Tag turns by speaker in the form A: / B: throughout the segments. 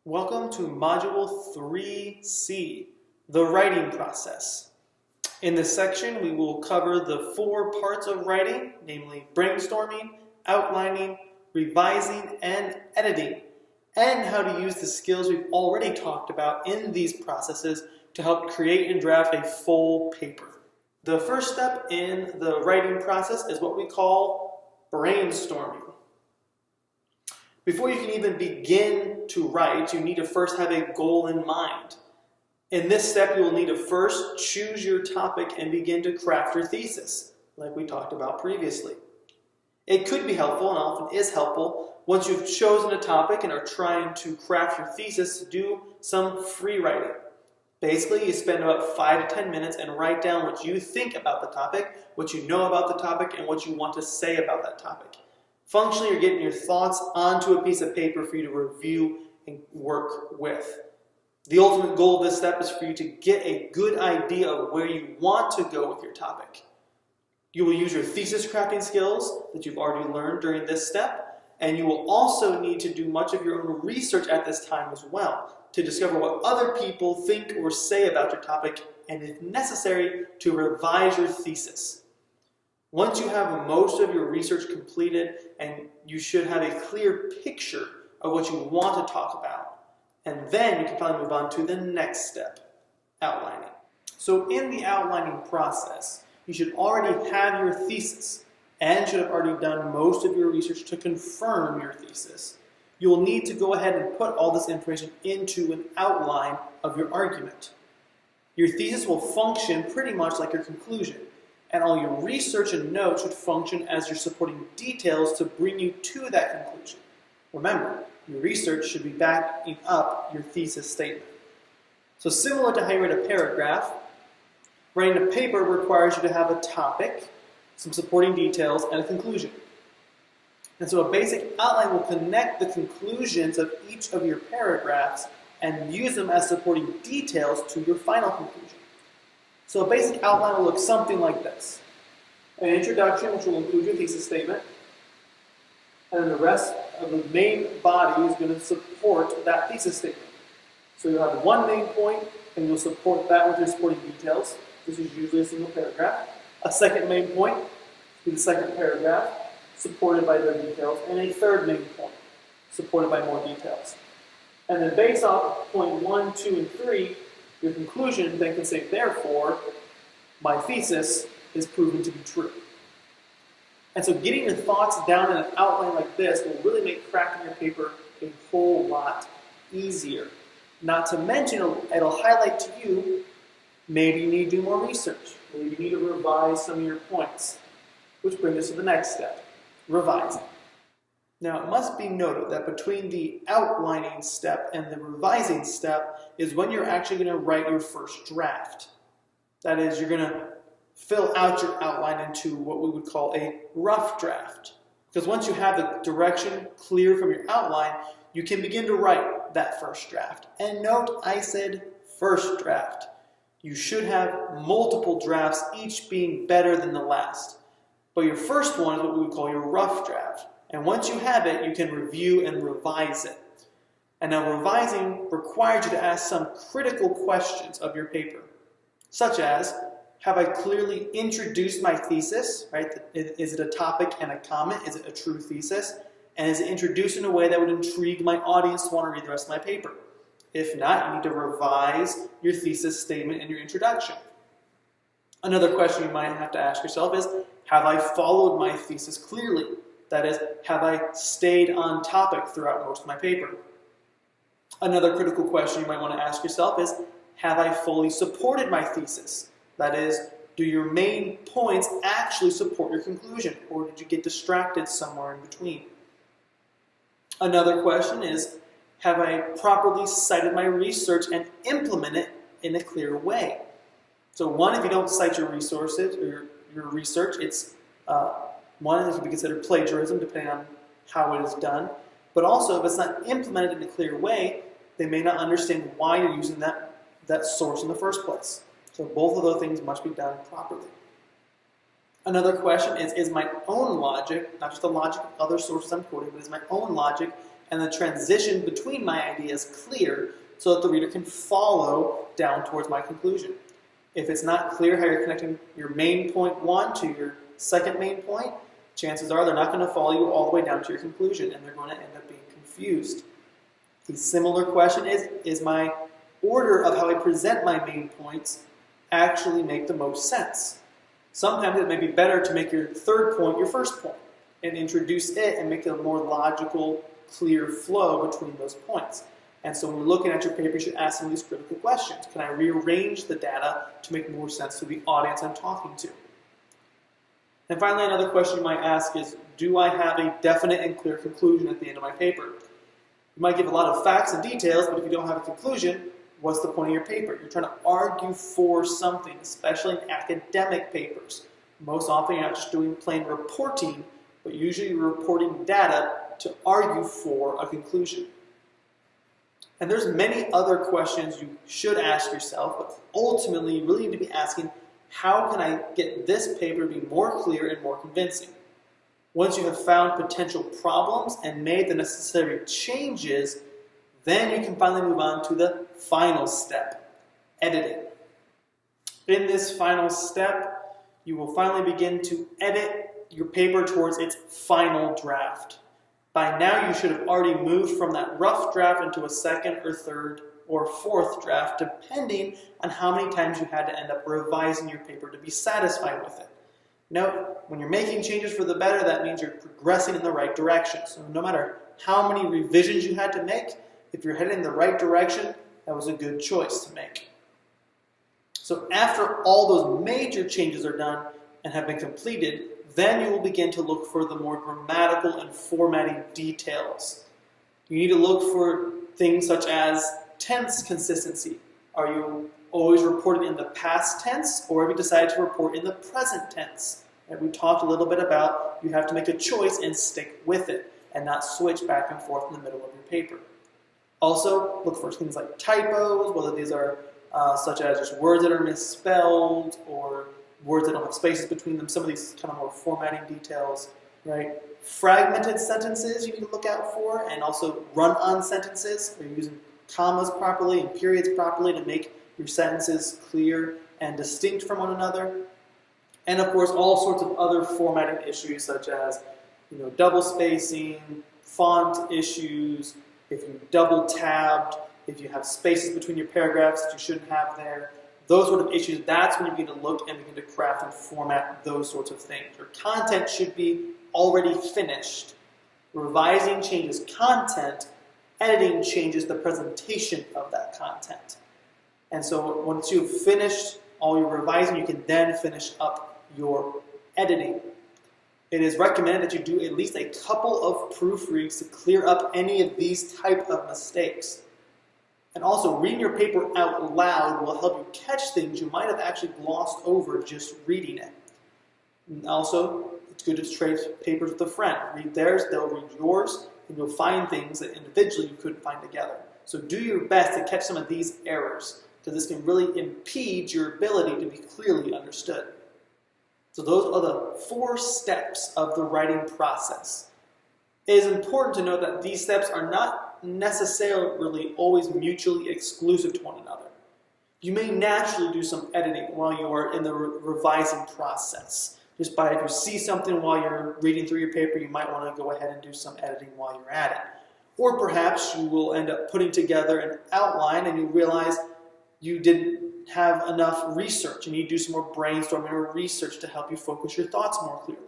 A: Welcome to Module 3C, the writing process. In this section, we will cover the 4 parts of writing, namely brainstorming, outlining, revising, and editing, and how to use the skills we've already talked about in these processes to help create and draft a full paper. The first step in the writing process is what we call brainstorming. Before you can even begin to write, you need to first have a goal in mind. In this step, you will need to first choose your topic and begin to craft your thesis, like we talked about previously. It could be helpful, and often is helpful, once you've chosen a topic and are trying to craft your thesis, to do some free writing. Basically, you spend about 5 to 10 minutes and write down what you think about the topic, what you know about the topic, and what you want to say about that topic. Functionally, you're getting your thoughts onto a piece of paper for you to review and work with. The ultimate goal of this step is for you to get a good idea of where you want to go with your topic. You will use your thesis crafting skills that you've already learned during this step, and you will also need to do much of your own research at this time as well to discover what other people think or say about your topic, and if necessary, to revise your thesis. Once you have most of your research completed, and you should have a clear picture of what you want to talk about, and then you can finally move on to the next step, outlining. So in the outlining process, you should already have your thesis and should have already done most of your research to confirm your thesis. You will need to go ahead and put all this information into an outline of your argument. Your thesis will function pretty much like your conclusion, and all your research and notes should function as your supporting details to bring you to that conclusion. Remember, your research should be backing up your thesis statement. So similar to how you write a paragraph, writing a paper requires you to have a topic, some supporting details, and a conclusion. And so a basic outline will connect the conclusions of each of your paragraphs and use them as supporting details to your final conclusion. So a basic outline will look something like this. An introduction, which will include your thesis statement, and then the rest of the main body is going to support that thesis statement. So you'll have one main point, and you'll support that with your supporting details. This is usually a single paragraph. A second main point, be the second paragraph, supported by their details, and a third main point, supported by more details. And then based off point 1, 2, and 3, your conclusion then can say, therefore, my thesis is proven to be true. And so getting your thoughts down in an outline like this will really make crafting your paper a whole lot easier. Not to mention, it'll highlight to you, maybe you need to do more research. Maybe you need to revise some of your points. Which brings us to the next step, revising. Now, it must be noted that between the outlining step and the revising step is when you're actually going to write your first draft. That is, you're going to fill out your outline into what we would call a rough draft. Because once you have the direction clear from your outline, you can begin to write that first draft. And note, I said first draft. You should have multiple drafts, each being better than the last. But your first one is what we would call your rough draft. And once you have it, you can review and revise it. And now revising requires you to ask some critical questions of your paper, such as, have I clearly introduced my thesis, right? Is it a topic and a comment? Is it a true thesis? And is it introduced in a way that would intrigue my audience to want to read the rest of my paper? If not, you need to revise your thesis statement and your introduction. Another question you might have to ask yourself is, have I followed my thesis clearly? That is, have I stayed on topic throughout most of my paper? Another critical question you might want to ask yourself is, have I fully supported my thesis? That is, do your main points actually support your conclusion, or did you get distracted somewhere in between? Another question is, have I properly cited my research and implemented it in a clear way? So one, if you don't cite your resources or your research, it's one, it can be considered plagiarism, depending on how it is done. But also, if it's not implemented in a clear way, they may not understand why you're using that source in the first place. So both of those things must be done properly. Another question is my own logic, not just the logic of other sources I'm quoting, but is my own logic and the transition between my ideas clear so that the reader can follow down towards my conclusion. If it's not clear how you're connecting your main point 1 to your second main point, chances are they're not going to follow you all the way down to your conclusion, and they're going to end up being confused. A similar question is my order of how I present my main points actually make the most sense? Sometimes it may be better to make your third point your first point and introduce it and make it a more logical, clear flow between those points. And so when you're looking at your paper, you should ask some of these critical questions. Can I rearrange the data to make more sense to the audience I'm talking to? And finally, another question you might ask is, do I have a definite and clear conclusion at the end of my paper? You might give a lot of facts and details, but if you don't have a conclusion, what's the point of your paper? You're trying to argue for something, especially in academic papers. Most often you're not just doing plain reporting, but usually you're reporting data to argue for a conclusion. And there's many other questions you should ask yourself, but ultimately you really need to be asking, how can I get this paper to be more clear and more convincing? Once you have found potential problems and made the necessary changes, then you can finally move on to the final step, editing. In this final step, you will finally begin to edit your paper towards its final draft. By now, you should have already moved from that rough draft into a second or third or fourth draft, depending on how many times you had to end up revising your paper to be satisfied with it. Note, when you're making changes for the better, that means you're progressing in the right direction. So no matter how many revisions you had to make, if you're heading in the right direction, that was a good choice to make. So after all those major changes are done and have been completed, then you will begin to look for the more grammatical and formatting details. You need to look for things such as tense consistency. Are you always reporting in the past tense, or have you decided to report in the present tense? And we talked a little bit about you have to make a choice and stick with it and not switch back and forth in the middle of your paper. Also, look for things like typos, whether these are such as just words that are misspelled or words that don't have spaces between them, some of these kind of more formatting details, right? Fragmented sentences you need to look out for, and also run-on sentences. Are you using commas properly and periods properly to make your sentences clear and distinct from one another? And of course, all sorts of other formatting issues such as, double spacing, font issues, if you double tabbed, if you have spaces between your paragraphs that you shouldn't have there, those sort of issues, that's when you begin to look and begin to craft and format those sorts of things. Your content should be already finished. Revising changes content, editing changes the presentation of that content. And so once you've finished all your revising, you can then finish up your editing. It is recommended that you do at least a couple of proofreads to clear up any of these type of mistakes. And also, reading your paper out loud will help you catch things you might have actually glossed over just reading it. And also, it's good to trade papers with a friend. Read theirs, they'll read yours, and you'll find things that individually you couldn't find together. So do your best to catch some of these errors, because this can really impede your ability to be clearly understood. So those are the 4 steps of the writing process. It is important to note that these steps are not necessarily always mutually exclusive to one another. You may naturally do some editing while you are in the revising process. Just by if you see something while you're reading through your paper, you might want to go ahead and do some editing while you're at it. Or perhaps you will end up putting together an outline and you realize you didn't have enough research and you need to do some more brainstorming or research to help you focus your thoughts more clearly.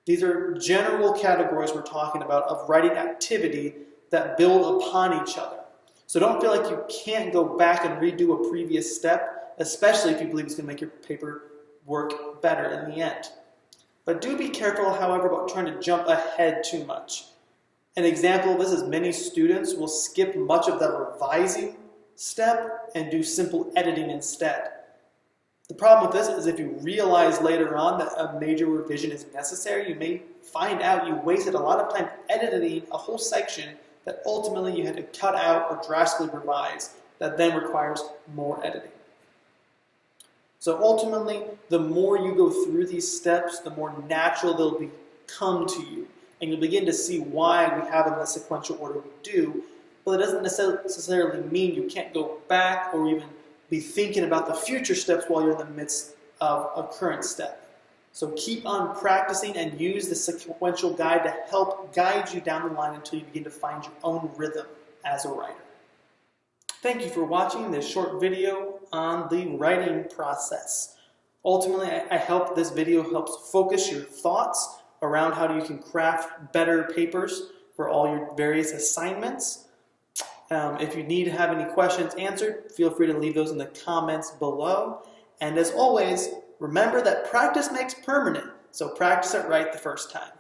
A: These are general categories we're talking about of writing activity that build upon each other. So don't feel like you can't go back and redo a previous step, especially if you believe it's going to make your paper work better in the end. But do be careful, however, about trying to jump ahead too much. An example of this is many students will skip much of the revising step and do simple editing instead. The problem with this is if you realize later on that a major revision is necessary, you may find out you wasted a lot of time editing a whole section that ultimately you had to cut out or drastically revise that then requires more editing. So ultimately, the more you go through these steps, the more natural they'll become to you. and you'll begin to see why we have it in the sequential order we do. But it doesn't necessarily mean you can't go back or even be thinking about the future steps while you're in the midst of a current step. So keep on practicing and use the sequential guide to help guide you down the line until you begin to find your own rhythm as a writer. Thank you for watching this short video on the writing process. Ultimately, I hope this video helps focus your thoughts around how you can craft better papers for all your various assignments. If you need to have any questions answered, feel free to leave those in the comments below. And as always, remember that practice makes permanent, so practice it right the first time.